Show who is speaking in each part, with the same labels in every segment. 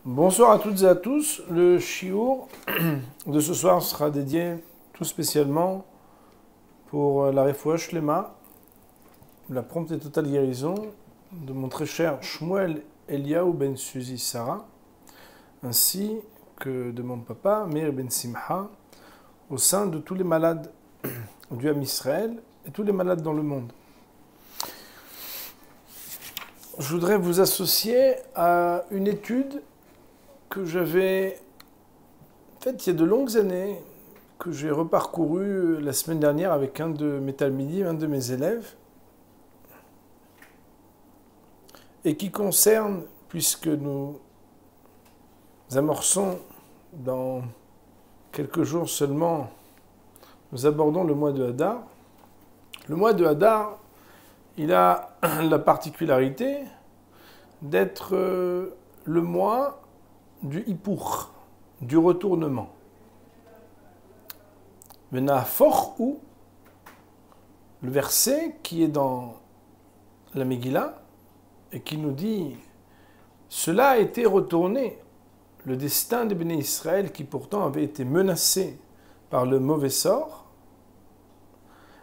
Speaker 1: Bonsoir à toutes et à tous. Le shiur de ce soir sera dédié tout spécialement pour la refoua shlema, la prompte et totale guérison de mon très cher Shmuel Eliaou ben Suzy Sarah, ainsi que de mon papa Meir ben Simcha, au sein de tous les malades du Ham Israël et tous les malades dans le monde. Je voudrais vous associer à une étude que j'avais faite il y a de longues années, que j'ai reparcouru la semaine dernière avec un de mes talmidim, un de mes élèves, et qui concerne, puisque nous amorçons dans quelques jours seulement, nous abordons le mois de Hadar. Le mois de Hadar, il a la particularité d'être le mois du Hippour, du retournement. Venafor ou le verset qui est dans la Megillah et qui nous dit cela a été retourné, le destin des Béné Israël qui pourtant avait été menacé par le mauvais sort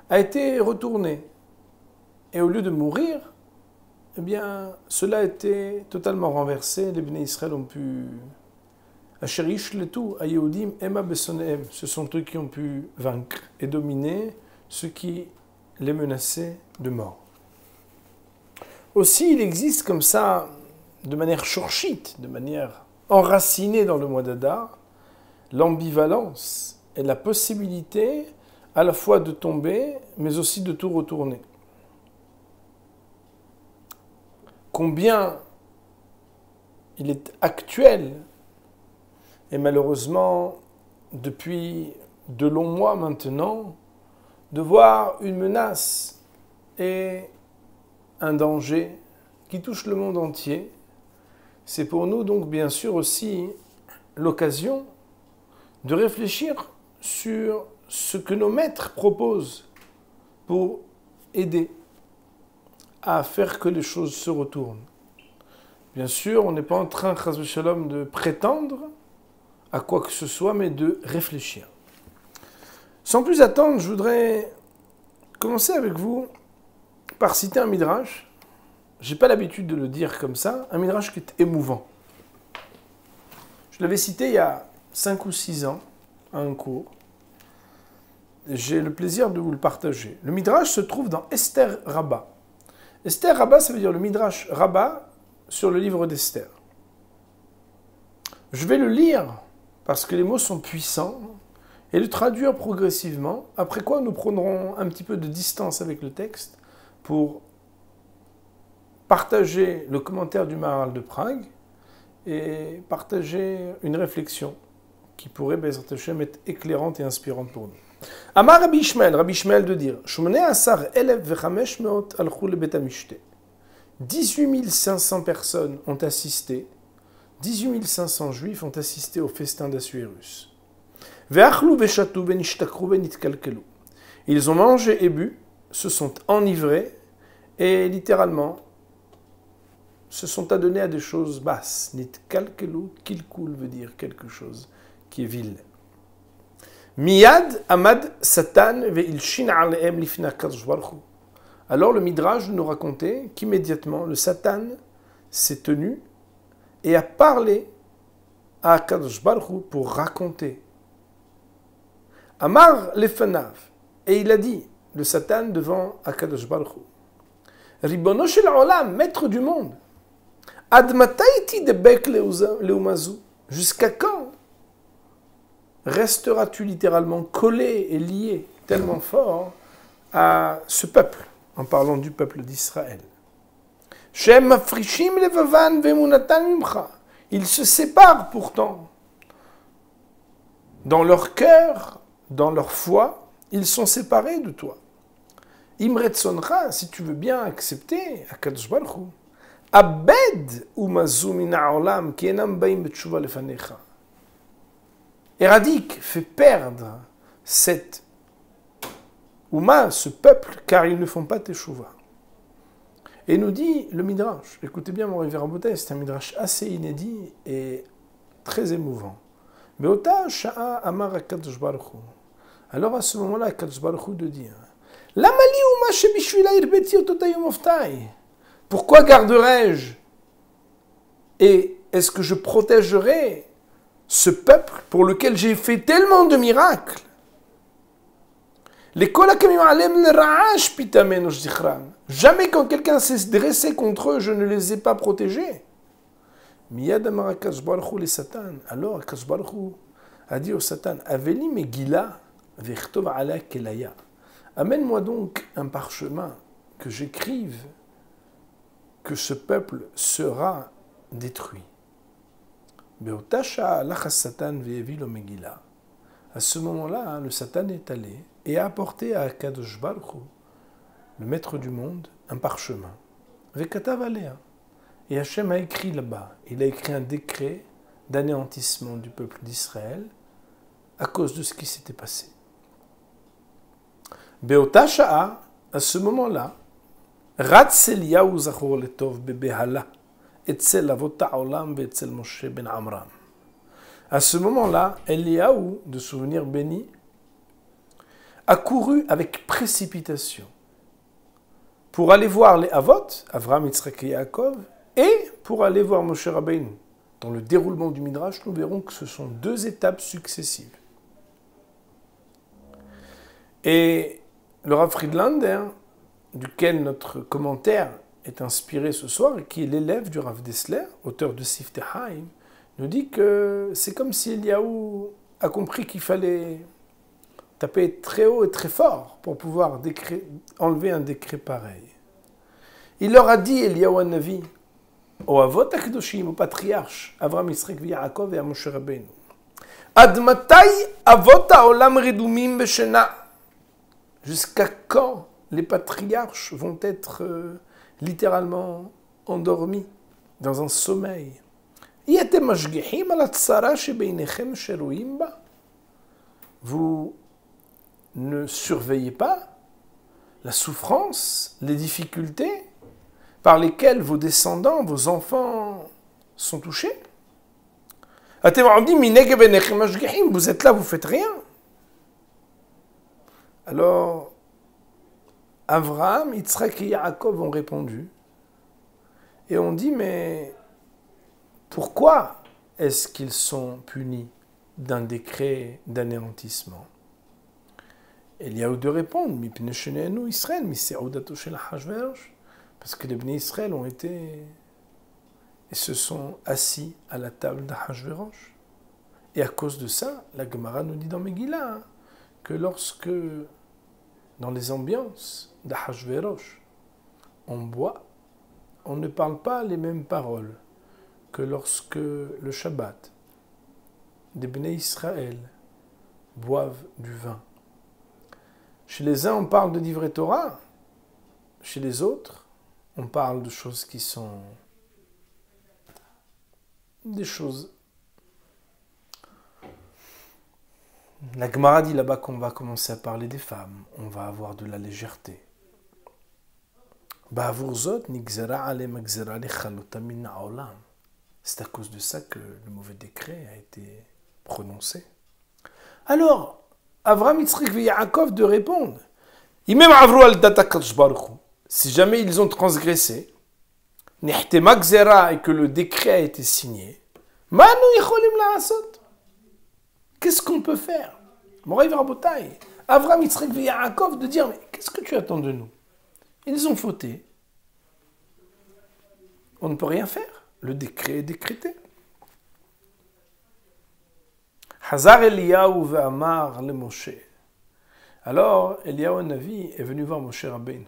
Speaker 1: a été retourné et au lieu de mourir, eh bien, cela a été totalement renversé. Les Béné Israël ont pu... Acherish le tout, Ayehudim, Emma Bessonehem, ce sont eux qui ont pu vaincre et dominer ceux qui les menaçaient de mort. Aussi, il existe comme ça, de manière shorshite, de manière enracinée dans le mois d'Adar, l'ambivalence et la possibilité à la fois de tomber, mais aussi de tout retourner. Combien il est actuel, et malheureusement, depuis de longs mois maintenant, de voir une menace et un danger qui touche le monde entier. C'est pour nous donc bien sûr aussi l'occasion de réfléchir sur ce que nos maîtres proposent pour aider à faire que les choses se retournent. Bien sûr, on n'est pas en train, chas v'shalom, de prétendre à quoi que ce soit, mais de réfléchir. Sans plus attendre, je voudrais commencer avec vous par citer un midrash. Je n'ai pas l'habitude de le dire comme ça, un midrash qui est émouvant. Je l'avais cité il y a 5 ou 6 ans, à un cours. J'ai le plaisir de vous le partager. Le midrash se trouve dans Esther Rabbah. Esther Rabbah, ça veut dire le midrash Rabbah sur le livre d'Esther. Je vais le lire parce que les mots sont puissants et le traduire progressivement, après quoi nous prendrons un petit peu de distance avec le texte pour partager le commentaire du Maharal de Prague et partager une réflexion qui pourrait, Bezrat Hashem, être éclairante et inspirante pour nous. Amar Rabbi Ishmael de dire, 18 500 personnes ont assisté, 18 500 juifs ont assisté au festin d'Assuérus. Ils ont mangé et bu, se sont enivrés et littéralement se sont adonnés à des choses basses. Nitkalkelu, kilkul veut dire quelque chose qui est vil. Miyad amad satan ve'ilshin alehem lifna kadosh baruch hu. Alors le Midrash nous racontait qu'immédiatement le Satan s'est tenu et a parlé à Kadosh Baruch Hu pour raconter. Amar lefanav, et il a dit, le Satan devant Akadosh Baruch Hu, Ribono shel olam, maître du monde, ad mataiti debek leumazu, jusqu'à quand resteras-tu littéralement collé et lié tellement fort à ce peuple, en parlant du peuple d'Israël. Ils se séparent pourtant. Dans leur cœur, dans leur foi, ils sont séparés de toi. Imretsonra, si tu veux bien accepter, Akadosh Baruch Hu, abed umazu min ha'olam ki enam baim b'tshuva lefanecha. Éradique, fait perdre cette Ouma, ce peuple, car ils ne font pas teshuva. Et nous dit le Midrash, écoutez bien mon révérend Botaï, c'est un Midrash assez inédit et très émouvant. Be'ota sha'a amar HaKadosh Baruch Hu. Alors à ce moment-là, HaKadosh Baruch Hu de dire Lama li uma shebishvila irbeti otot hayom oftai. Pourquoi garderai-je et est-ce que je protégerai ce peuple pour lequel j'ai fait tellement de miracles? Jamais quand quelqu'un s'est dressé contre eux, je ne les ai pas protégés. Alors Akash Baruch Hu a dit au Satan, Aveli Megillah v'chtov ala kelaya. Amène-moi donc un parchemin que j'écrive que ce peuple sera détruit. À ce moment-là, le Satan est allé et a apporté à Akadosh Baruch Hu, le maître du monde, un parchemin. Vekatav alea. Et Hachem a écrit là-bas, il a écrit un décret d'anéantissement du peuple d'Israël à cause de ce qui s'était passé. Be'ota sha'a, à ce moment-là, Ratz Eliyahu zachor letov bebehala, etzel avot ha'olam ve'etzel Moshe ben Amram. À ce moment-là, Eliyahu, de souvenir béni, a couru avec précipitation pour aller voir les Avot, Avraham, Yitzhak et Yaakov, et pour aller voir Moshe Rabbeinu. Dans le déroulement du Midrash, nous verrons que ce sont deux étapes successives. Et le Rav Friedlander, duquel notre commentaire est inspiré ce soir, et qui est l'élève du Rav Dessler, auteur de Siftei Chaim, nous dit que c'est comme si Eliyahu a compris qu'il fallait taper très haut et très fort pour pouvoir enlever un décret pareil. Il leur a dit, Eliyahu Hanavi, aux Avot HaKadoshim, aux patriarches, Avraham, Yitzhak et Yaakov et à Moshe Rabbeinu, Ad matai avot ha'olam redumim b'shena. Jusqu'à quand les patriarches vont être littéralement endormis dans un sommeil? Vous ne surveillez pas la souffrance, les difficultés par lesquelles vos descendants, vos enfants sont touchés? Vous êtes là, vous ne faites rien. Alors, Avraham, Yitzhak et Yaakov ont répondu et ont dit, mais pourquoi est-ce qu'ils sont punis d'un décret d'anéantissement? Eliyahu de répondre, parce que les Bnei Israël ont été et se sont assis à la table d'Achashverosh. Et à cause de ça, la Gemara nous dit dans Megillah que lorsque, dans les ambiances d'Achashverosh, on boit, on ne parle pas les mêmes paroles que lorsque le Shabbat, des Bnei Israël boivent du vin. Chez les uns, on parle de Divrei Torah. Chez les autres, on parle de choses qui sont des choses. La Gemara dit là-bas qu'on va commencer à parler des femmes. On va avoir de la légèreté. C'est à cause de ça que le mauvais décret a été prononcé. Alors, Avraham, Yitzhak et Yaakov de répondre. Si jamais ils ont transgressé, et que le décret a été signé, qu'est-ce qu'on peut faire? Avraham, Yitzhak et Yaakov de dire, mais qu'est-ce que tu attends de nous? Ils ont fauté. On ne peut rien faire. Le décret est décrété. Hazar Eliyahu ve'amar le Moshe. Alors, Eliyahu Navi est venu voir Moshe Rabbeinu.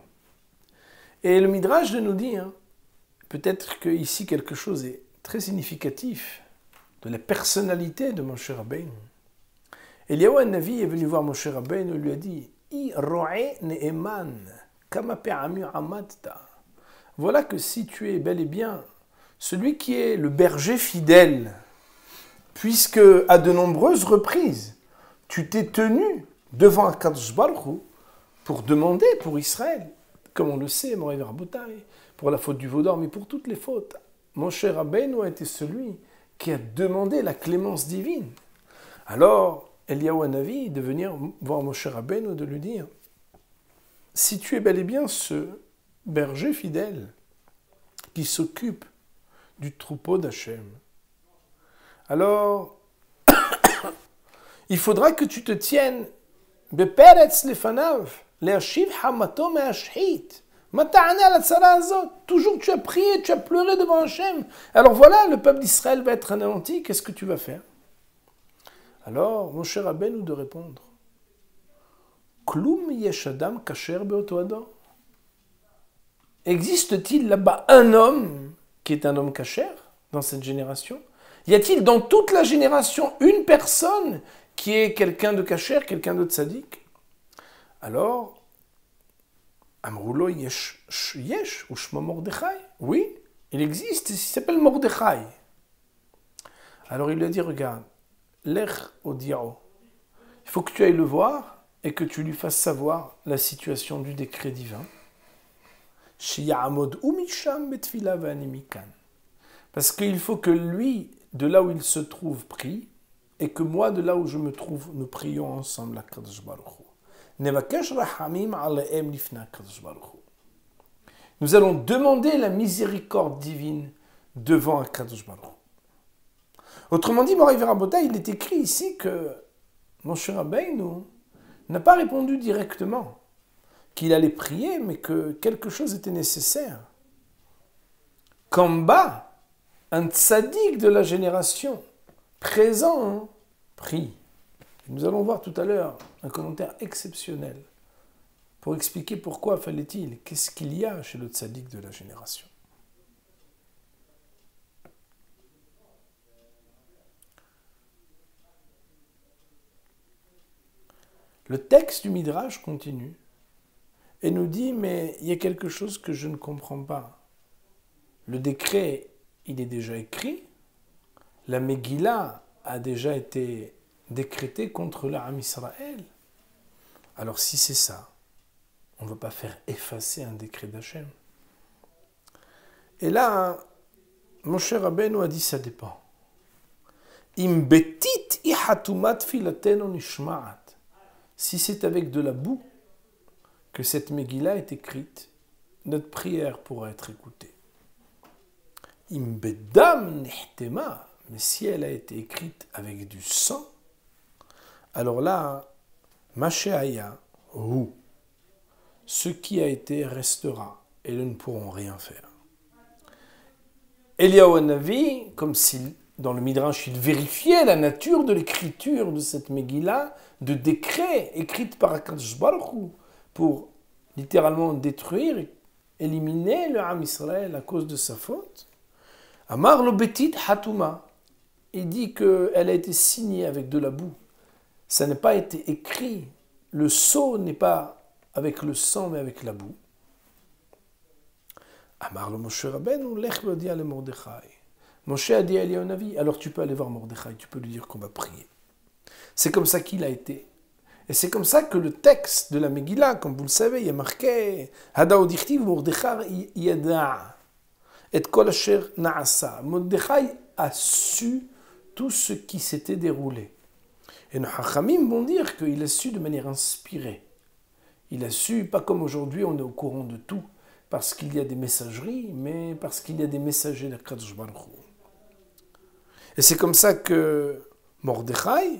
Speaker 1: Et le Midrash de nous dire, peut-être qu'ici quelque chose est très significatif de la personnalité de Moshe Rabbeinu. Eliyahu Navi est venu voir Moshe Rabbeinu et lui a dit, I ro'e ne'eman, kama pe'ami amadta. Voilà que si tu es bel et bien celui qui est le berger fidèle, puisque à de nombreuses reprises, tu t'es tenu devant Akadosh Baruch Hu pour demander pour Israël, comme on le sait, Moray Verbotai, pour la faute du veau d'or, mais pour toutes les fautes. Moshe Rabbeinu a été celui qui a demandé la clémence divine. Alors, Eliyahu Hanavi de venir voir Moshe Rabbeinu, de lui dire, si tu es bel et bien ce berger fidèle qui s'occupe du troupeau d'Hachem, alors il faudra que tu te tiennes beperetz lefanav, le'ashiv hamato me'ashhit. Toujours tu as prié, tu as pleuré devant Hachem. Alors voilà, le peuple d'Israël va être anéanti, qu'est-ce que tu vas faire? Alors, Moshe Rabbeinu de répondre, Klum yesh adam kasher beoto ador. Existe-t-il là-bas un homme qui est un homme kasher dans cette génération? Y a-t-il dans toute la génération une personne qui est quelqu'un de kasher, quelqu'un de tzaddik? Alors, Amroulo yesh ou shmo Mordechai. Oui, il existe, il s'appelle Mordechai. Alors il lui a dit, regarde, l'ech odiao. Il faut que tu ailles le voir et que tu lui fasses savoir la situation du décret divin. Parce qu'il faut que lui, de là où il se trouve, prie, et que moi, de là où je me trouve, nous prions ensemble à Kadosh Baruch Hu. Nous allons demander la miséricorde divine devant Akadosh Baruch Hu. Autrement dit, Moraï Verabota, il est écrit ici que Moshe Rabbeinu n'a pas répondu directement qu'il allait prier, mais que quelque chose était nécessaire. Qu'en bas, un tzaddik de la génération présent prie. Nous allons voir tout à l'heure un commentaire exceptionnel pour expliquer pourquoi fallait-il, qu'est-ce qu'il y a chez le tzaddik de la génération. Le texte du Midrash continue et nous dit, mais il y a quelque chose que je ne comprends pas. Le décret, il est déjà écrit, la Megillah a déjà été décrétée contre l'Am Israël. Alors si c'est ça, on ne va pas faire effacer un décret d'Hachem. Et là, Moshe Rabbeinu a dit, ça dépend. Im betit ihatumat filatenu nishma'at. Si c'est avec de la boue que cette Megillah est écrite, notre prière pourra être écoutée. Im bedam nihtema. Mais si elle a été écrite avec du sang, alors là, Mashéaya, ou ce qui a été restera, et nous ne pourrons rien faire. Eliyahu Hanavi, comme si dans le Midrash il vérifiait la nature de l'écriture de cette Megillah, de décret écrite par Akadosh Baruch Hu, pour littéralement détruire, éliminer le Am Israël à cause de sa faute. Amar lo betit hatuma. Il dit qu'elle a été signée avec de la boue. Ça n'a pas été écrit. Le sceau n'est pas avec le sang, mais avec la boue. Amar le Moshe Rabbeinu, lech lo di ale Mordechai. Moshe a dit à Eliyahu Hanavi, alors tu peux aller voir Mordechai, tu peux lui dire qu'on va prier. C'est comme ça qu'il a été. Et c'est comme ça que le texte de la Megillah, comme vous le savez, il y a marqué Hada odichtiv Mordechai yada et kol asher naasa. Mordechai a su tout ce qui s'était déroulé. Et nos Chachamim vont dire qu'il a su de manière inspirée. Il a su, pas comme aujourd'hui, on est au courant de tout, parce qu'il y a des messageries, mais parce qu'il y a des messagers d'Akadosh Baruch Hu. Et c'est comme ça que Mordechai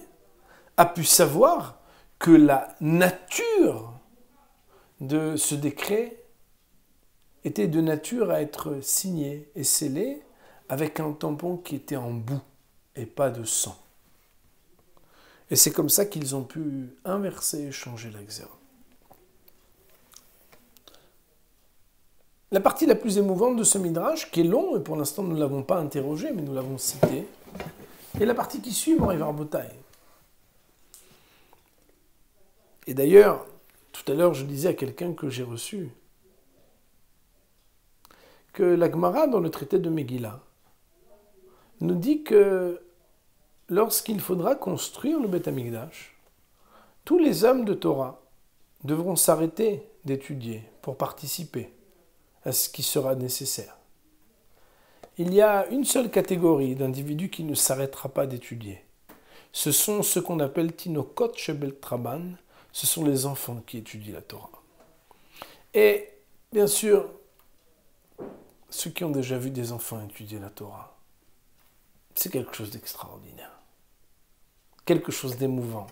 Speaker 1: a pu savoir que la nature de ce décret était de nature à être signé et scellé avec un tampon qui était en boue et pas de sang. Et c'est comme ça qu'ils ont pu inverser et changer la xéra. La partie la plus émouvante de ce Midrash, qui est long, et pour l'instant nous ne l'avons pas interrogé, mais nous l'avons cité, est la partie qui suit Moraï Verabota. Et d'ailleurs, tout à l'heure je disais à quelqu'un que j'ai reçu que la Gemara dans le traité de Megillah nous dit que lorsqu'il faudra construire le Beth Amikdash, tous les hommes de Torah devront s'arrêter d'étudier pour participer à ce qui sera nécessaire. Il y a une seule catégorie d'individus qui ne s'arrêtera pas d'étudier. Ce sont ceux qu'on appelle Tinokot Shebel Traban, ce sont les enfants qui étudient la Torah. Et bien sûr, ceux qui ont déjà vu des enfants étudier la Torah, c'est quelque chose d'extraordinaire, quelque chose d'émouvant.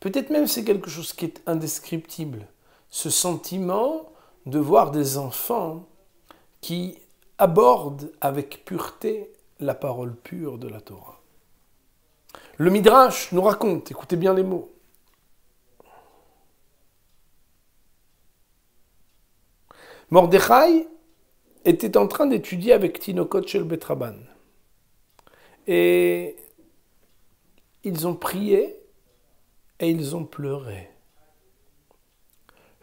Speaker 1: Peut-être même c'est quelque chose qui est indescriptible, ce sentiment de voir des enfants qui abordent avec pureté la parole pure de la Torah. Le Midrash nous raconte, écoutez bien les mots, Mordechai était en train d'étudier avec Tinokot Shel Bet Rabban. Et ils ont prié et ils ont pleuré.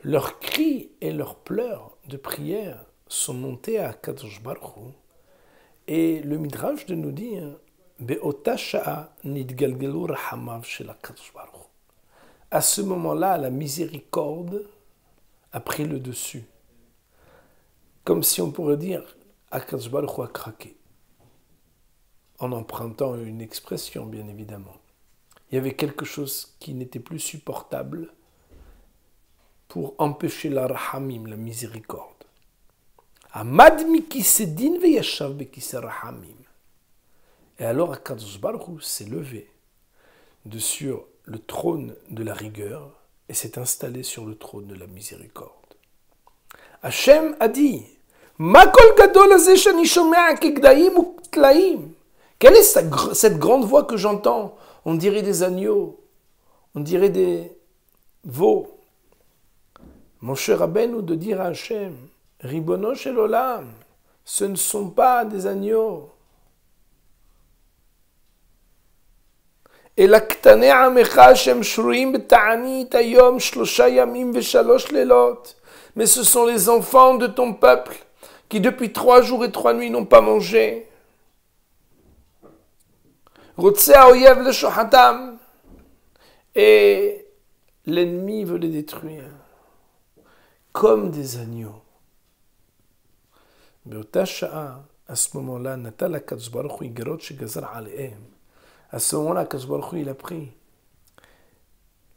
Speaker 1: Leurs cris et leurs pleurs de prière sont montés à Kadosh Baruch Hu. Et le Midrash de nous dire Be'ota sha'a nidgalgelu rahamav shel HaKadosh Baruch Hu. À ce moment-là, la miséricorde a pris le dessus. Comme si on pourrait dire HaKadosh Baruch Hu a craqué. En empruntant une expression, bien évidemment. Il y avait quelque chose qui n'était plus supportable pour empêcher la rahamim, la miséricorde. Amad mikisedin veyashav bekise rahamim. Et alors HaKadosh Baruch Hu s'est levé de sur le trône de la rigueur et s'est installé sur le trône de la miséricorde. Hachem a dit Ma kol gadol hazeh shani shomea kegdaim uktlaim. Quelle est cette grande voix que j'entends? On dirait des agneaux, on dirait des veaux. Moshe Rabbeinu de dire à Hachem, Ribono shel olam, ce ne sont pas des agneaux. Et l'aktane amecha Hashem shruim beta'anit hayom shlosha yamim veshalosh lelot. Mais ce sont les enfants de ton peuple qui depuis 3 jours et 3 nuits n'ont pas mangé. Et l'ennemi veut les détruire comme des agneaux. À ce moment-là, à ce moment-là, Kadosh Baruch Hu, il a pris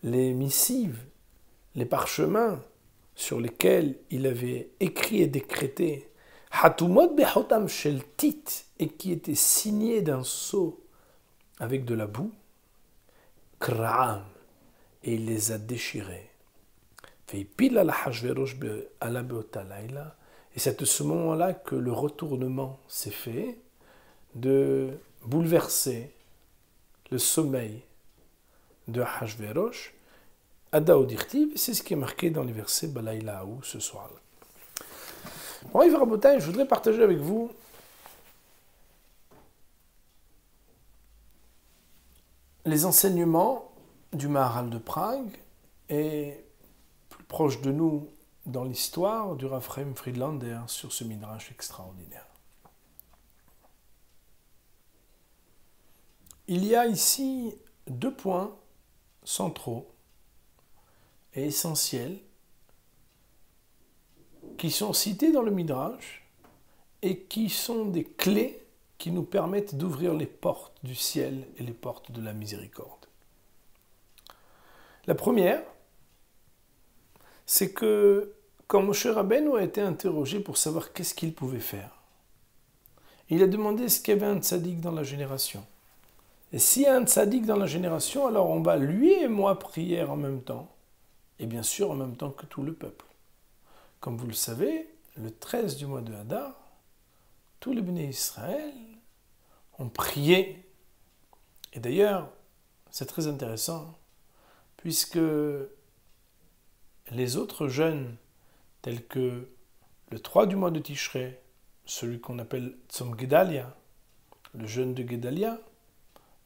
Speaker 1: les missives, les parchemins sur lesquels il avait écrit et décrété Hatumot behotam shel tit, et qui étaient signés d'un sceau avec de la boue, Kra'am, et il les a déchirés. Et c'est à ce moment-là que le retournement s'est fait de bouleverser le sommeil de Ahashverosh, Ada Dirtiv, c'est ce qui est marqué dans les versets Balayla ou ce soir-là. Bon, Yves Rabotai, je voudrais partager avec vous les enseignements du Maharal de Prague et plus proche de nous dans l'histoire du Rav Chaim Friedlander sur ce midrash extraordinaire. Il y a ici 2 points centraux et essentiels qui sont cités dans le midrash et qui sont des clés qui nous permettent d'ouvrir les portes du ciel et les portes de la miséricorde. La première, c'est que quand Moshe Rabbeinu a été interrogé pour savoir qu'est-ce qu'il pouvait faire, il a demandé ce qu'il y avait un tzaddik dans la génération. Et s'il y a un tzaddik dans la génération, alors on va lui et moi prier en même temps, et bien sûr en même temps que tout le peuple. Comme vous le savez, le 13 du mois de Hadar, tous les béné Israël ont prié. Et d'ailleurs, c'est très intéressant, puisque les autres jeûnes, tels que le 3 du mois de Tishrei, celui qu'on appelle Tzom Gedalia, le jeûne de Gedalia,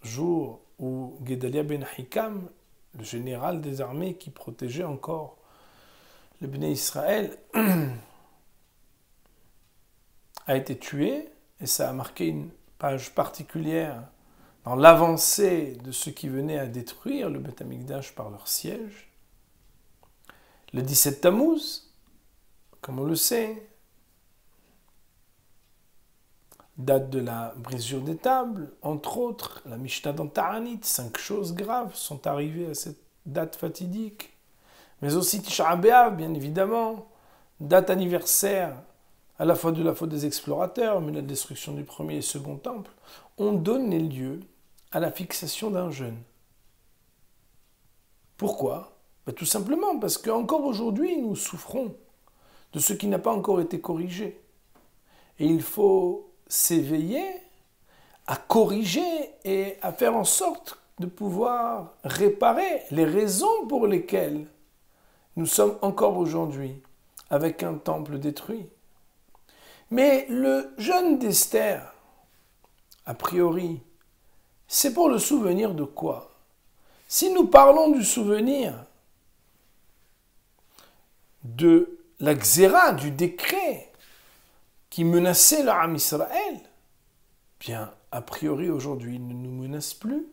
Speaker 1: jour où Gedalia ben Ahikam, le général des armées qui protégeait encore le béné Israël, a été tué, et ça a marqué une page particulière dans l'avancée de ceux qui venaient à détruire le Beth Amikdash par leur siège. Le 17 Tammuz, comme on le sait, date de la brisure des tables, entre autres, la Mishnah dans Ta'anit, 5 choses graves sont arrivées à cette date fatidique. Mais aussi Tisha B'Av, bien évidemment, date anniversaire à la fois de la faute des explorateurs, mais la destruction du premier et second temple, ont donné lieu à la fixation d'un jeûne. Pourquoi ? Tout simplement parce qu'encore aujourd'hui, nous souffrons de ce qui n'a pas encore été corrigé. Et il faut s'éveiller à corriger et à faire en sorte de pouvoir réparer les raisons pour lesquelles nous sommes encore aujourd'hui avec un temple détruit. Mais le jeûne d'Esther, a priori, c'est pour le souvenir de quoi ? Si nous parlons du souvenir de la xéra, du décret qui menaçait le Ham Israël, bien, a priori, aujourd'hui, il ne nous menace plus.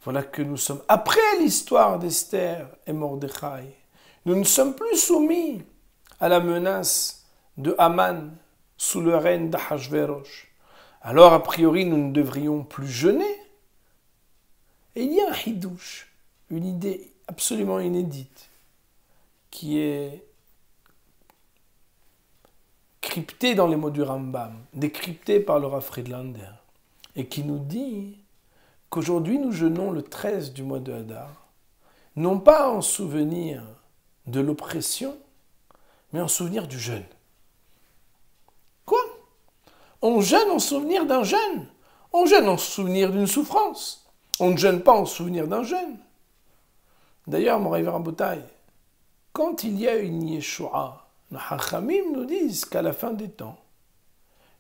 Speaker 1: Voilà que nous sommes, après l'histoire d'Esther et Mordechai, nous ne sommes plus soumis à la menace de Haman sous le règne d'Ahashverosh. Alors, a priori, nous ne devrions plus jeûner. Et il y a un hidouche, une idée absolument inédite, qui est cryptée dans les mots du Rambam, décryptée par le Rav Friedlander, et qui nous dit qu'aujourd'hui nous jeûnons le 13 du mois de Hadar, non pas en souvenir de l'oppression, mais en souvenir du jeûne. Quoi ? On jeûne en souvenir d'un jeûne. On jeûne en souvenir d'une souffrance. On ne jeûne pas en souvenir d'un jeûne. D'ailleurs, mon Rav Rabotai, quand il y a une Yeshua, nos Hachamim nous disent qu'à la fin des temps,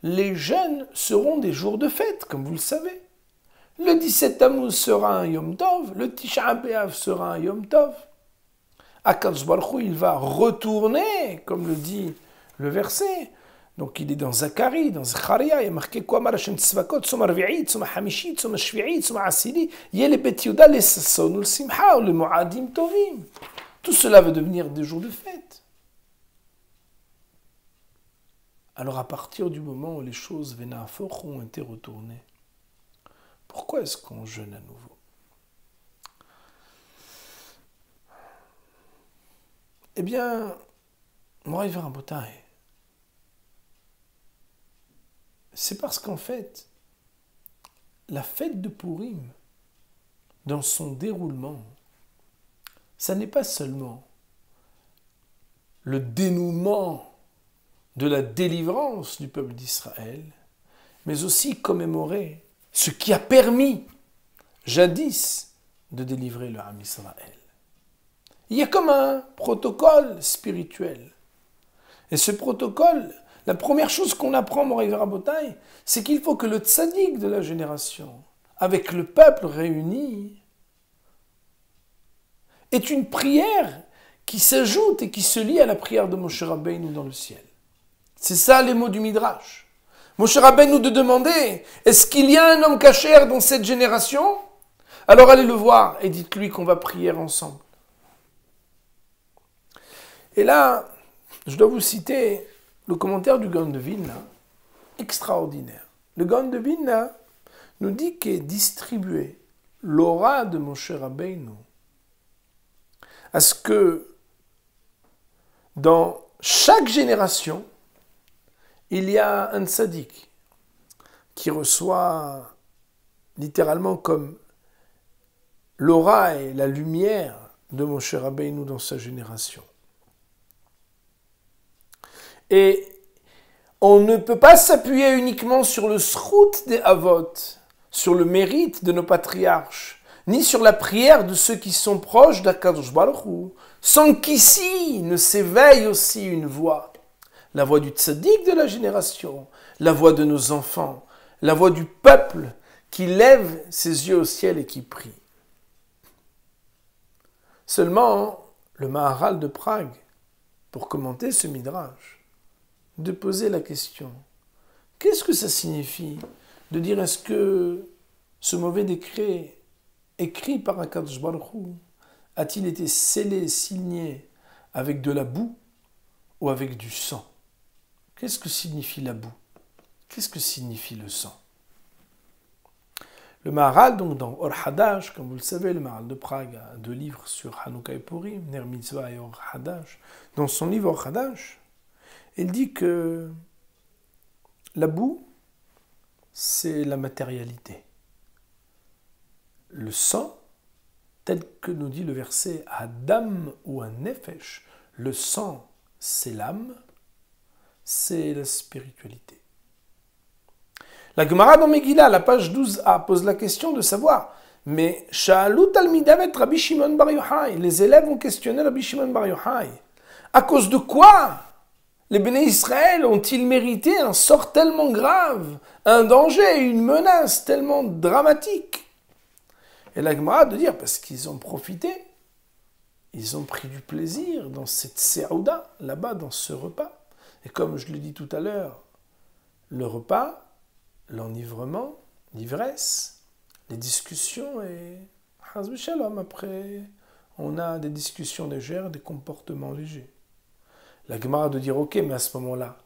Speaker 1: les jeûnes seront des jours de fête, comme vous le savez. Le 17 Tammuz sera un Yom Tov, le Tisha B'Av sera un Yom Tov. Akadosh Baruch Hu, il va retourner, comme le dit le verset. Donc il est dans Zacharie, dans Zecharia, il y a marqué quoi ? Marashem Tzvakot, Tzom Arvi'it, Tzom Hamishit, Tzom Shvi'it, Tzom Asili, Yele Bet Yehuda, le Sasson, le Simcha, le Moadim Tovim. Tout cela veut devenir des jours de fête. Alors à partir du moment où les choses Venafoch ont été retournées, pourquoi est-ce qu'on jeûne à nouveau ? Eh bien, Moraï Verabotai, c'est parce qu'en fait, la fête de Purim, dans son déroulement, ça n'est pas seulement le dénouement de la délivrance du peuple d'Israël, mais aussi commémorer ce qui a permis, jadis, de délivrer le Ham Israël. Il y a comme un protocole spirituel. Et ce protocole, la première chose qu'on apprend, Moraï Verabotai, c'est qu'il faut que le tzaddik de la génération, avec le peuple réuni, ait une prière qui s'ajoute et qui se lie à la prière de Moshe Rabbeinu dans le ciel. C'est ça les mots du Midrash. Moshe Rabbeinu de demander, est-ce qu'il y a un homme kasher dans cette génération ? Alors allez le voir et dites-lui qu'on va prier ensemble. Et là, je dois vous citer le commentaire du Gaon de Vilna, extraordinaire. Le Gaon de Vilna nous dit qu'est distribué l'aura de Moshe Rabbeinu à ce que dans chaque génération, il y a un tzaddik qui reçoit littéralement comme l'aura et la lumière de Moshe Rabbeinu dans sa génération. Et on ne peut pas s'appuyer uniquement sur le srout des Avot, sur le mérite de nos patriarches, ni sur la prière de ceux qui sont proches d'Akadosh Baruch Hu, sans qu'ici ne s'éveille aussi une voix. La voix du tzaddik de la génération, la voix de nos enfants, la voix du peuple qui lève ses yeux au ciel et qui prie. Seulement, le Maharal de Prague, pour commenter ce midrash, de poser la question, qu'est-ce que ça signifie de dire est-ce que ce mauvais décret écrit par Akadosh Baruch Hu a-t-il été scellé, signé avec de la boue ou avec du sang ? Qu'est-ce que signifie la boue ? Qu'est-ce que signifie le sang? Le Maharal, donc dans Or Hadash, comme vous le savez, le Maharal de Prague a 2 livres sur Hanouka et Purim, Ner Mitzvah et Or Hadash. Dans son livre Or Hadash, il dit que la boue, c'est la matérialité. Le sang, tel que nous dit le verset Adam ou un Nefesh, le sang, c'est l'âme, c'est la spiritualité. La Gemara dans Megillah, la page 12a, pose la question de savoir, mais Sha'alu Talmidavet Rabbi Shimon Bar Yochai, les élèves ont questionné Rabbi Shimon Bar Yochai. À cause de quoi les Béné Israël ont-ils mérité un sort tellement grave, un danger, une menace tellement dramatique? Et la Gemara de dire, parce qu'ils ont profité, ils ont pris du plaisir dans cette Seouda, là-bas, dans ce repas. Et comme je le dis tout à l'heure, le repas, l'enivrement, l'ivresse, les discussions et Hazbe Shalom, après, on a des discussions légères, des comportements légers. La Gemara de dire, ok, mais à ce moment-là,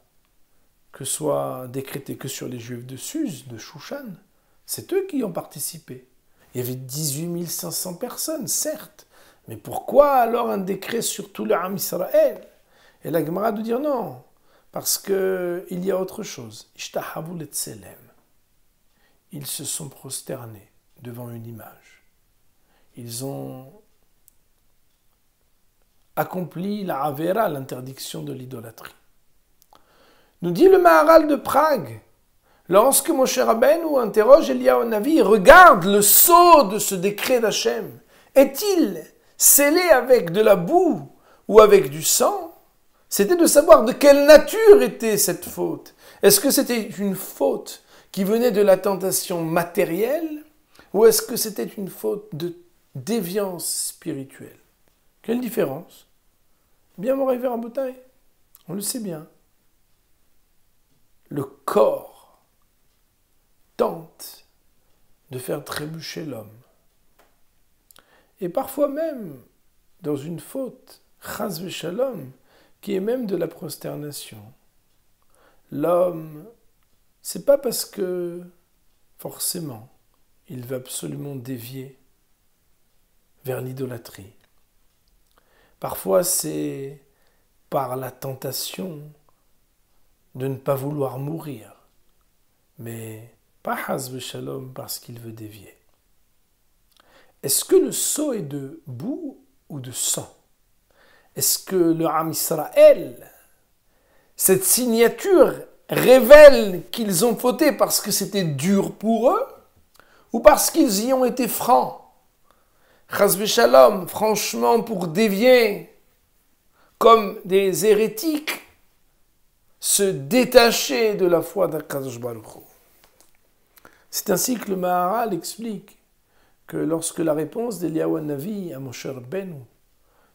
Speaker 1: que soit décrété que sur les Juifs de Suse, de Shushan, c'est eux qui y ont participé. Il y avait 18 500 personnes, certes, mais pourquoi alors un décret sur tout le Ham Israël? Et la Gemara de dire non, parce qu'il y a autre chose. Ishtahavu letzelem. Ils se sont prosternés devant une image. Ils ont accompli la Avera, l'interdiction de l'idolâtrie. Nous dit le Maharal de Prague, lorsque Moshe Rabbeinu interroge Eliyahu Navi, regarde le sceau de ce décret d'Hachem. Est-il scellé avec de la boue ou avec du sang? C'était de savoir de quelle nature était cette faute. Est-ce que c'était une faute qui venait de la tentation matérielle ou est-ce que c'était une faute de déviance spirituelle? Quelle différence? Bien, mon révérend Boutaï, on le sait bien. Le corps tente de faire trébucher l'homme. Et parfois même, dans une faute, chas v'shalom, qui est même de la prosternation. L'homme, c'est pas parce que, forcément, il veut absolument dévier vers l'idolâtrie. Parfois, c'est par la tentation de ne pas vouloir mourir, mais pas chas v'shalom parce qu'il veut dévier. Est-ce que le sceau est de boue ou de sang? Est-ce que le Ham Israël, cette signature, révèle qu'ils ont fauté parce que c'était dur pour eux ou parce qu'ils y ont été francs? Chas v'shalom, franchement, pour dévier, comme des hérétiques, se détacher de la foi d'Akadosh Baruch Hu. C'est ainsi que le Maharal explique que lorsque la réponse d'Eliyahu Navi à Moshe Rabbeinu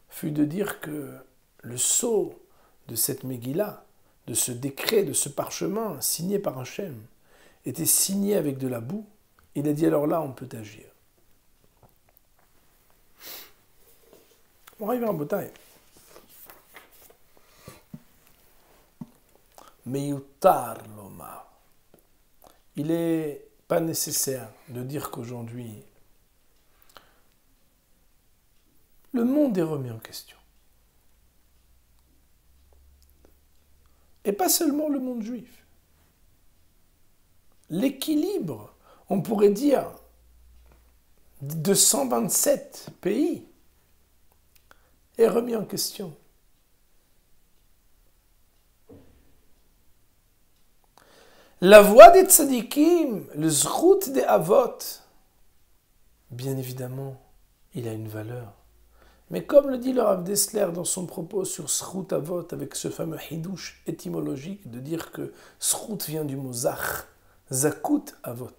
Speaker 1: fut de dire que le sceau de cette Megillah, de ce décret, de ce parchemin signé par Hachem, était signé avec de la boue, il a dit alors là on peut agir. On arrive en bataille. Meyutar lomar. Il n'est pas nécessaire de dire qu'aujourd'hui, le monde est remis en question. Et pas seulement le monde juif. L'équilibre, on pourrait dire, de 127 pays est remis en question. La voix des tzadikim, le zrout des avot, bien évidemment, il a une valeur. Mais comme le dit le Rav Dessler dans son propos sur zrout avot, avec ce fameux hidouche étymologique de dire que zrout vient du mot zach, zakut avot.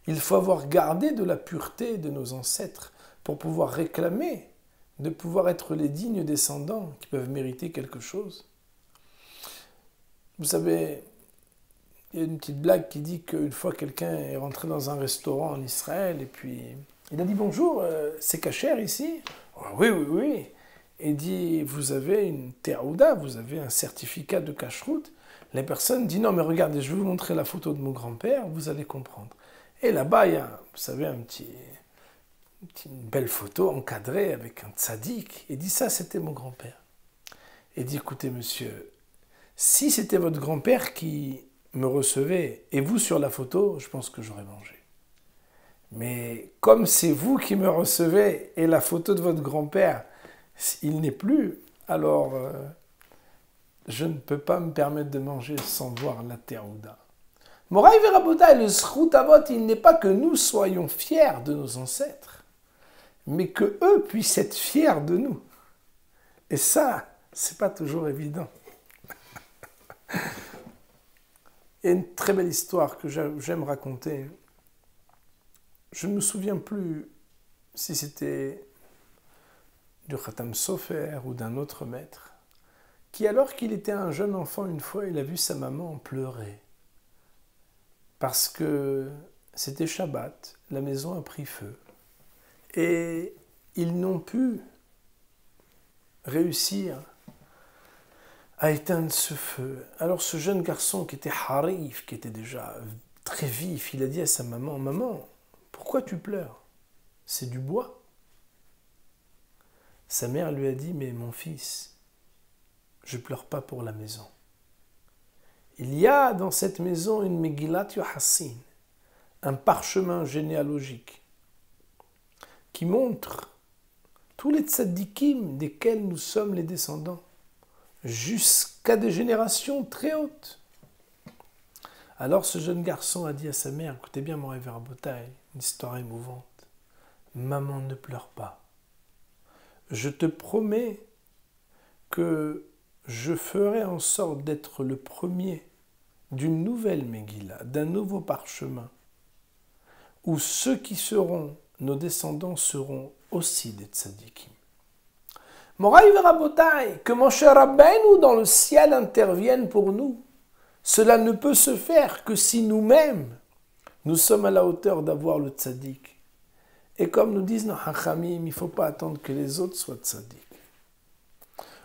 Speaker 1: Il faut avoir gardé de la pureté de nos ancêtres pour pouvoir réclamer, de pouvoir être les dignes descendants qui peuvent mériter quelque chose. Vous savez, il y a une petite blague qui dit qu'une fois quelqu'un est rentré dans un restaurant en Israël et puis il a dit bonjour, c'est kasher ici? Oh, oui, oui, oui. Et dit vous avez une terouda, vous avez un certificat de kashrut? Les personnes disent, non mais regardez, je vais vous montrer la photo de mon grand-père, vous allez comprendre. Et là-bas, il y a, vous savez, une belle photo encadrée avec un tzaddik. Il dit, ça c'était mon grand-père. Il dit, écoutez monsieur, si c'était votre grand-père qui me recevait et vous sur la photo, je pense que j'aurais mangé. Mais comme c'est vous qui me recevez et la photo de votre grand-père, il n'est plus, alors je ne peux pas me permettre de manger sans voir la terouda. Moraï Verabota, le Zchut Avot, il n'est pas que nous soyons fiers de nos ancêtres, mais que eux puissent être fiers de nous. Et ça, c'est pas toujours évident. Il y a une très belle histoire que j'aime raconter. Je ne me souviens plus si c'était du Khatam Sofer ou d'un autre maître, qui alors qu'il était un jeune enfant, une fois, il a vu sa maman pleurer. Parce que c'était Shabbat, la maison a pris feu. Et ils n'ont pu réussir à éteindre ce feu. Alors ce jeune garçon qui était harif, qui était déjà très vif, il a dit à sa maman, « Maman, pourquoi tu pleures? C'est du bois. » Sa mère lui a dit, « Mais mon fils, je ne pleure pas pour la maison. Il y a dans cette maison une Megillat Yohassin, un parchemin généalogique, qui montre tous les tzaddikim desquels nous sommes les descendants, jusqu'à des générations très hautes. » Alors ce jeune garçon a dit à sa mère, écoutez bien mon révérend Botaï, une histoire émouvante. Maman, ne pleure pas. Je te promets que je ferai en sorte d'être le premier d'une nouvelle Megillah, d'un nouveau parchemin, où ceux qui seront nos descendants seront aussi des tzadikim. Moraï Verabotai, que Moshe Rabbeinu dans le ciel intervienne pour nous, cela ne peut se faire que si nous-mêmes, nous sommes à la hauteur d'avoir le tzaddik. Et comme nous disent nos hachamim, il ne faut pas attendre que les autres soient tzaddik.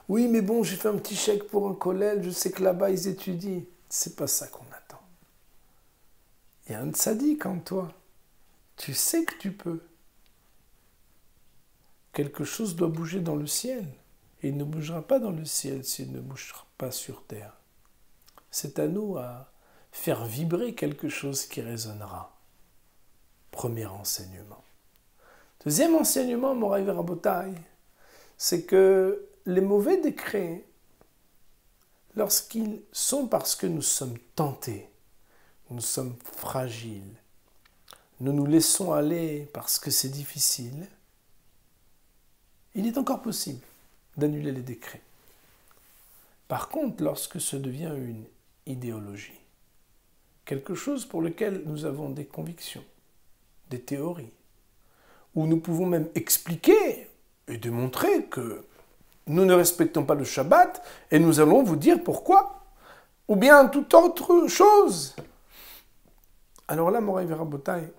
Speaker 1: Oui, mais bon, j'ai fait un petit chèque pour un kollel, je sais que là-bas ils étudient. C'est pas ça qu'on attend. Il y a un tzaddik en toi. Tu sais que tu peux. Quelque chose doit bouger dans le ciel. Et il ne bougera pas dans le ciel s'il ne bougera pas sur terre. C'est à nous à faire vibrer quelque chose qui résonnera. Premier enseignement. Deuxième enseignement, Moraï Verabotai, c'est que les mauvais décrets, lorsqu'ils sont parce que nous sommes tentés, nous sommes fragiles, nous nous laissons aller parce que c'est difficile, il est encore possible d'annuler les décrets. Par contre, lorsque ce devient une idéologie, quelque chose pour lequel nous avons des convictions, des théories, où nous pouvons même expliquer et démontrer que nous ne respectons pas le Shabbat et nous allons vous dire pourquoi, ou bien toute autre chose. Alors là, Moraï Verabotai,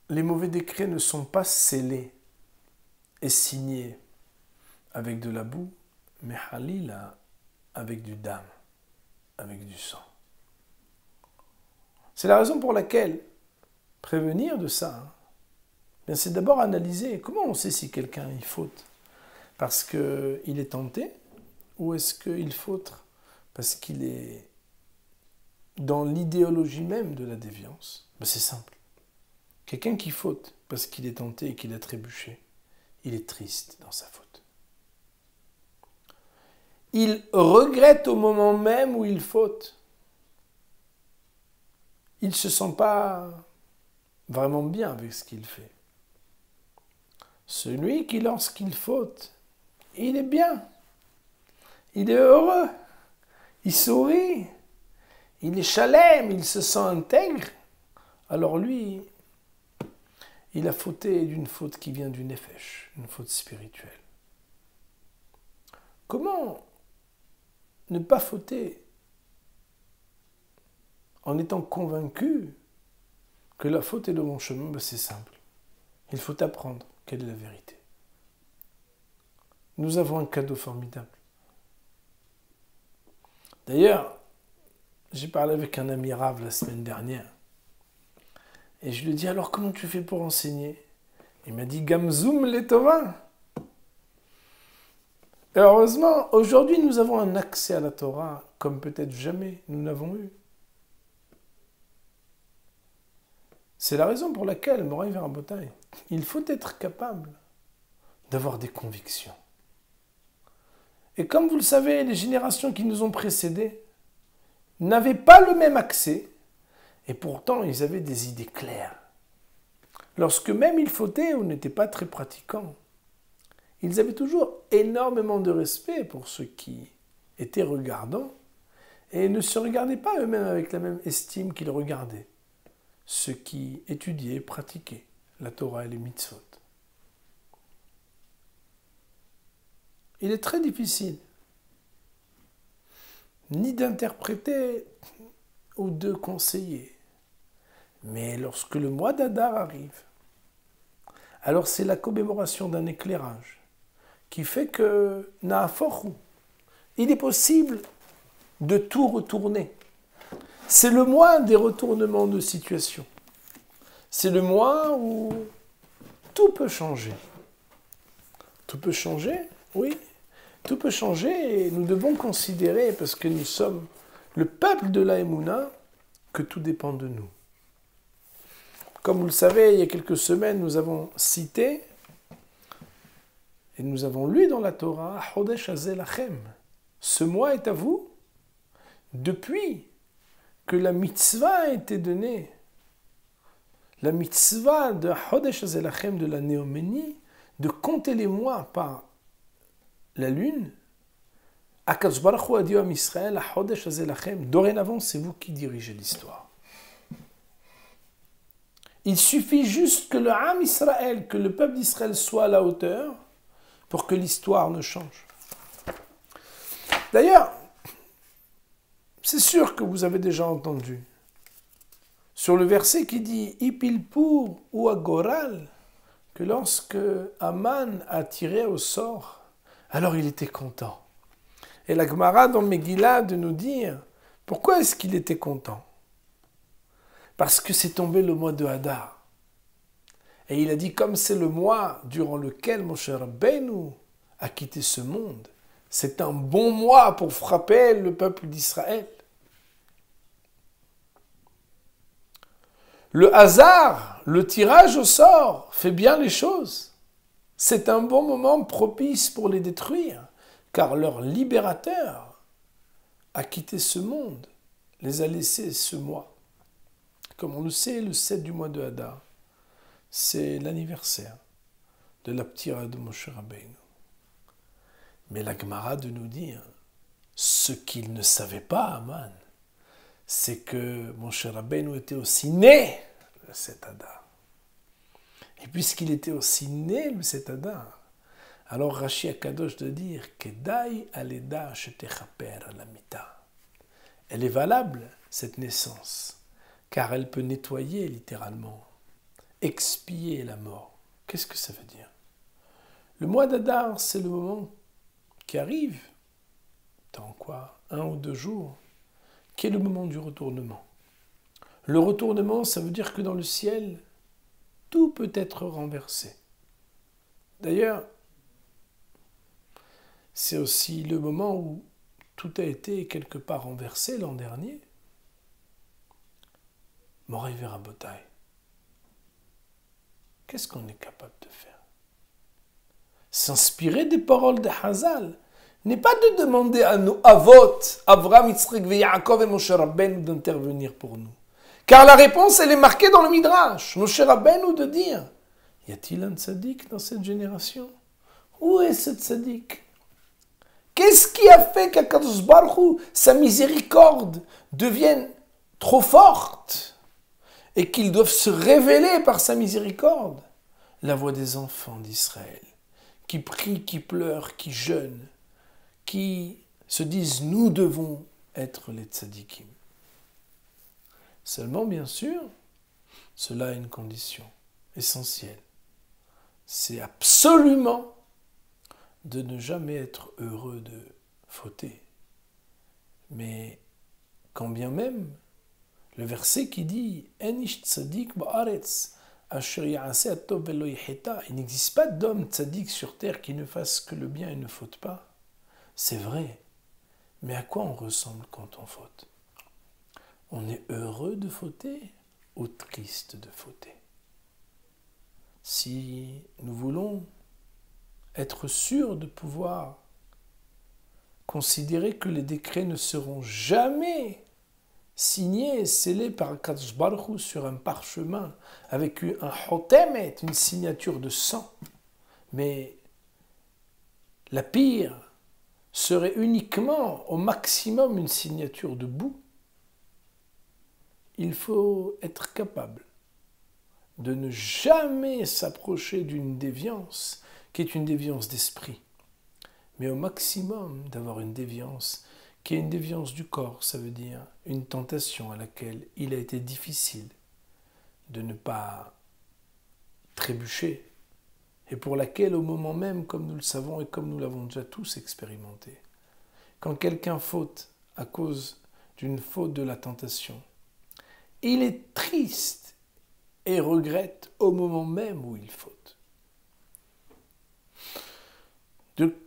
Speaker 1: les mauvais décrets ne sont pas scellés et signés avec de la boue, mais halila avec du dam, avec du sang. C'est la raison pour laquelle prévenir de ça, bien c'est d'abord analyser comment on sait si quelqu'un y faute parce qu'il est tenté ou est-ce qu'il faute parce qu'il est dans l'idéologie même de la déviance. Ben c'est simple. Quelqu'un qui faute parce qu'il est tenté et qu'il a trébuché, il est triste dans sa faute. Il regrette au moment même où il faute. Il ne se sent pas vraiment bien avec ce qu'il fait. Celui qui, lorsqu'il faute, il est bien. Il est heureux. Il sourit. Il est chalem. Il se sent intègre. Alors lui, il a fauté d'une faute qui vient du nefesh, une faute spirituelle. Comment ne pas fauter en étant convaincu que la faute est le bon chemin? Ben c'est simple. Il faut apprendre quelle est la vérité. Nous avons un cadeau formidable. D'ailleurs, j'ai parlé avec un ami Rav la semaine dernière. Et je lui ai dit, alors comment tu fais pour enseigner? Il m'a dit, Gamzoum les Torah. Heureusement, aujourd'hui, nous avons un accès à la Torah comme peut-être jamais nous n'avons eu. C'est la raison pour laquelle, Moraï Verabotai, il faut être capable d'avoir des convictions. Et comme vous le savez, les générations qui nous ont précédés n'avaient pas le même accès, et pourtant ils avaient des idées claires. Lorsque même ils fautaient ou n'étaient pas très pratiquants, ils avaient toujours énormément de respect pour ceux qui étaient regardants et ne se regardaient pas eux-mêmes avec la même estime qu'ils regardaient ceux qui étudiaient et pratiquaient la Torah et les mitzvot. Il est très difficile ni d'interpréter ou de conseiller. Mais lorsque le mois d'Adar arrive, alors c'est la commémoration d'un éclairage qui fait que Naafochu, il est possible de tout retourner. C'est le mois des retournements de situation. C'est le mois où tout peut changer. Tout peut changer, oui. Tout peut changer et nous devons considérer, parce que nous sommes le peuple de la Emouna, que tout dépend de nous. Comme vous le savez, il y a quelques semaines, nous avons cité et nous avons lu dans la Torah, Chodesh Hazeh Lachem. Ce mois est à vous depuis que la mitzvah a été donnée. La mitzvah de Chodesh Hazeh Lachem, de la Néoménie, de compter les mois par la lune. Akadosh Baruch Hu a dit à Israël, Chodesh Hazeh Lachem, dorénavant, c'est vous qui dirigez l'histoire. Il suffit juste que le Ham Israël, que le peuple d'Israël soit à la hauteur pour que l'histoire ne change. D'ailleurs, c'est sûr que vous avez déjà entendu sur le verset qui dit Ipilpur ou Agoral, que lorsque Aman a tiré au sort, alors il était content. Et la Gemara dans Megillah de nous dire pourquoi est-ce qu'il était content? Parce que c'est tombé le mois de Hadar. Et il a dit, comme c'est le mois durant lequel Moshe Rabbeinu a quitté ce monde, c'est un bon mois pour frapper le peuple d'Israël. Le hasard, le tirage au sort, fait bien les choses. C'est un bon moment propice pour les détruire, car leur libérateur a quitté ce monde, les a laissés ce mois. Comme on le sait, le 7 du mois de Hadar, c'est l'anniversaire de la ptira de Moshe Rabbeinu. Mais la Gemara de nous dire, ce qu'il ne savait pas, Aman, c'est que Moshe Rabbeinu était aussi né le 7 Hadar. Et puisqu'il était aussi né le 7 Hadar, alors Rashi Akadosh de dire, Kedai aleda shetechaper lamita. Elle est valable, cette naissance, car elle peut nettoyer littéralement, expier la mort. Qu'est-ce que ça veut dire? Le mois d'Adar, c'est le moment qui arrive, dans quoi, 1 ou 2 jours, qui est le moment du retournement. Le retournement, ça veut dire que dans le ciel, tout peut être renversé. D'ailleurs, c'est aussi le moment où tout a été quelque part renversé l'an dernier. Moraï Verabotai. Qu'est-ce qu'on est capable de faire? S'inspirer des paroles de Hazal n'est pas de demander à nos avot, Avraham, Yitzhak, Yaakov et Moshe Rabbeinu d'intervenir pour nous. Car la réponse, elle est marquée dans le Midrash. Moshe Rabbeinu de dire, y a-t-il un tzaddik dans cette génération? Où est ce tzaddik? Qu'est-ce qui a fait qu'Akadosh Baruch Hu, sa miséricorde, devienne trop forte et qu'ils doivent se révéler par sa miséricorde? La voix des enfants d'Israël, qui prient, qui pleurent, qui jeûnent, qui se disent « nous devons être les tzadikim ». Seulement, bien sûr, cela a une condition essentielle. C'est absolument de ne jamais être heureux de fauter. Mais quand bien même, le verset qui dit « Enish tzadik ba'aretz asher ya'aseh atov velo yecheta » il n'existe pas d'homme tzadik sur terre qui ne fasse que le bien et ne faute pas. C'est vrai, mais à quoi on ressemble quand on faute? On est heureux de fauter ou triste de fauter? Si nous voulons être sûrs de pouvoir considérer que les décrets ne seront jamais signés et scellés par Akadosh Baruch Hu sur un parchemin avec un hotemet, une signature de sang, mais la pire serait uniquement au maximum une signature de boue, il faut être capable de ne jamais s'approcher d'une déviance qui est une déviance d'esprit, mais au maximum d'avoir une déviance qui est une déviance du corps, ça veut dire une tentation à laquelle il a été difficile de ne pas trébucher et pour laquelle au moment même, comme nous le savons et comme nous l'avons déjà tous expérimenté, quand quelqu'un faute à cause d'une faute de la tentation, il est triste et regrette au moment même où il faute.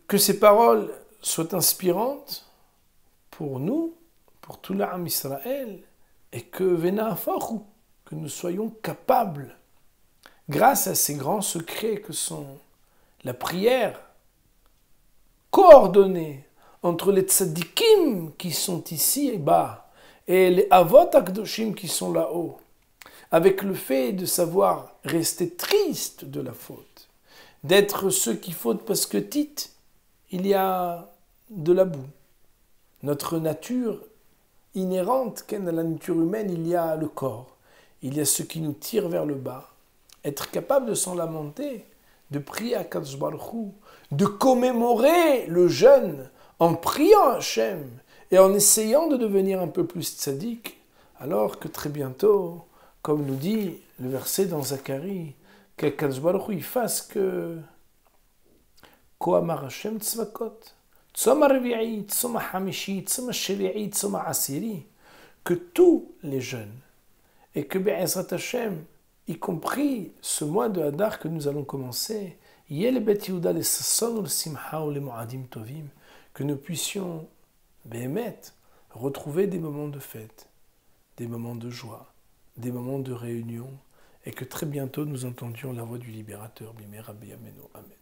Speaker 1: Que ces paroles soient inspirantes pour nous, pour tout l'âme Israël, et que nous soyons capables, grâce à ces grands secrets que sont la prière coordonnée entre les tzadikim qui sont ici et bas et les avot akdoshim qui sont là-haut, avec le fait de savoir rester triste de la faute, d'être ceux qui fautent parce que il y a de la boue. Notre nature inhérente, à la nature humaine, il y a le corps, il y a ce qui nous tire vers le bas. Être capable de s'en lamenter, de prier à Kadosh Baruch Hu, de commémorer le jeûne en priant à Hachem et en essayant de devenir un peu plus tzaddik, alors que très bientôt, comme nous dit le verset dans Zacharie, que Kadosh Baruch Hu fasse que Koamar Hachem tzvakot, tzom ha-revi'i, tzom ha-hamishi, tzom ha-sheli'i, tzom ha-asiri, que tous les jeunes, et que Be'ezrat Hachem, y compris ce mois de Hadar que nous allons commencer, que nous puissions, Béhémet, retrouver des moments de fête, des moments de joie, des moments de réunion, et que très bientôt nous entendions la voix du Libérateur, Bimé Rabbi Ameno. Amen.